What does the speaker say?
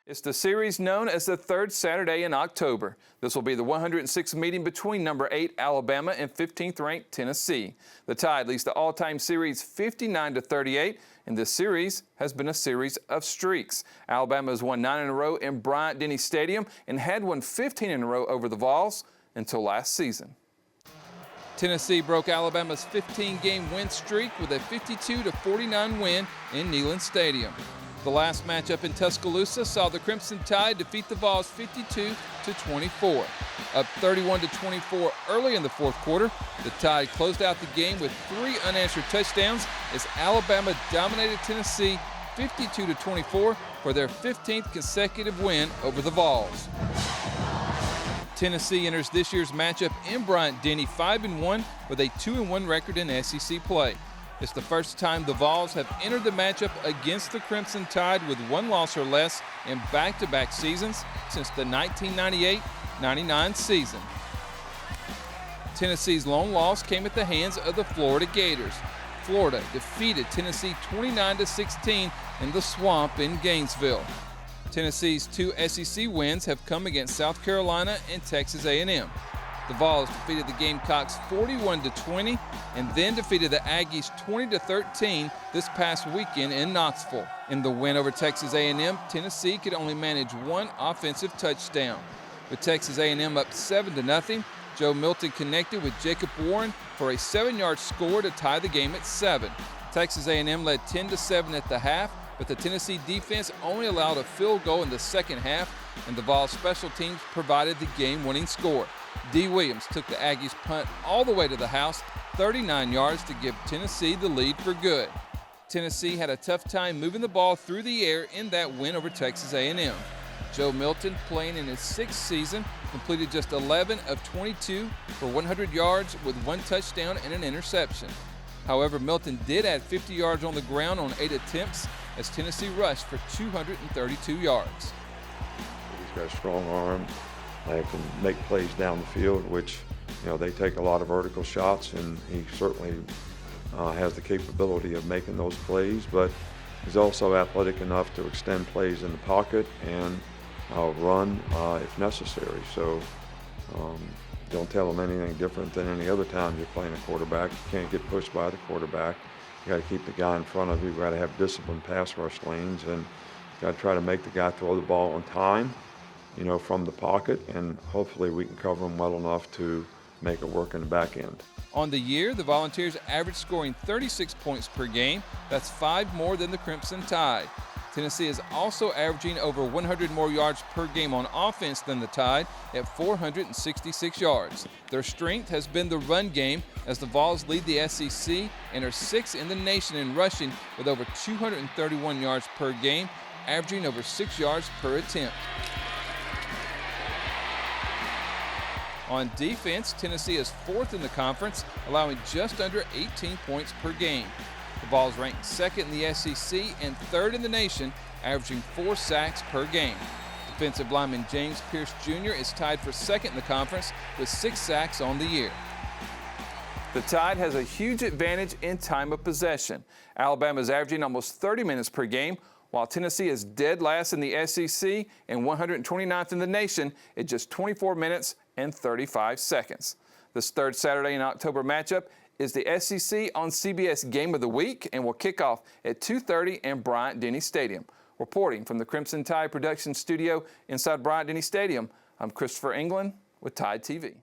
It's the series known as the third Saturday in October. This will be the 106th meeting between number 8 Alabama and 15th ranked Tennessee. The Tide leads the all-time series 59-38, and this series has been a series of streaks. Alabama has won 9 in a row in Bryant-Denny Stadium and had won 15 in a row over the Vols until last season. Tennessee broke Alabama's 15-game win streak with a 52-49 win in Neyland Stadium. The last matchup in Tuscaloosa saw the Crimson Tide defeat the Vols 52-24. Up 31-24 early in the fourth quarter, the Tide closed out the game with 3 unanswered touchdowns as Alabama dominated Tennessee 52-24 for their 15th consecutive win over the Vols. Tennessee enters this year's matchup in Bryant-Denny 5-1 with a 2-1 record in SEC play. It's the first time the Vols have entered the matchup against the Crimson Tide with 1 loss or less in back-to-back seasons since the 1998-99 season. Tennessee's lone loss came at the hands of the Florida Gators. Florida defeated Tennessee 29-16 in the Swamp in Gainesville. Tennessee's 2 SEC wins have come against South Carolina and Texas A&M. The Vols defeated the Gamecocks 41-20 and then defeated the Aggies 20-13 this past weekend in Knoxville. In the win over Texas A&M, Tennessee could only manage 1 offensive touchdown. With Texas A&M up 7-0, Joe Milton connected with Jacob Warren for a 7-yard score to tie the game at 7. Texas A&M led 10-7 at the half, but the Tennessee defense only allowed a field goal in the second half, and the Vols special teams provided the game-winning score. D. Williams took the Aggies' punt all the way to the house, 39 yards to give Tennessee the lead for good. Tennessee had a tough time moving the ball through the air in that win over Texas A&M. Joe Milton, playing in his 6th season, completed just 11 of 22 for 100 yards with 1 touchdown and an interception. However, Milton did add 50 yards on the ground on 8 attempts as Tennessee rushed for 232 yards. He's got a strong arm. They can make plays down the field, which, they take a lot of vertical shots, and he certainly has the capability of making those plays, but he's also athletic enough to extend plays in the pocket and run if necessary. So don't tell him anything different than any other time you're playing a quarterback. You can't get pushed by the quarterback. You got to keep the guy in front of you. You got to have disciplined pass rush lanes, and you got to try to make the guy throw the ball on time, from the pocket, and hopefully we can cover him well enough to make it work in the back end. On the year, the Volunteers averaged scoring 36 points per game. That's 5 more than the Crimson Tide. Tennessee is also averaging over 100 more yards per game on offense than the Tide at 466 yards. Their strength has been the run game as the Vols lead the SEC and are 6th in the nation in rushing with over 231 yards per game, averaging over 6 yards per attempt. On defense, Tennessee is 4th in the conference, allowing just under 18 points per game. The Vols rank 2nd in the SEC and 3rd in the nation, averaging 4 sacks per game. Defensive lineman James Pierce Jr. is tied for 2nd in the conference with 6 sacks on the year. The Tide has a huge advantage in time of possession. Alabama is averaging almost 30 minutes per game, while Tennessee is dead last in the SEC and 129th in the nation at just 24 minutes and 35 seconds. This third Saturday in October matchup is the SEC on CBS Game of the Week and will kick off at 2:30 in Bryant-Denny Stadium. Reporting from the Crimson Tide production studio inside Bryant-Denny Stadium, I'm Christopher England with Tide TV.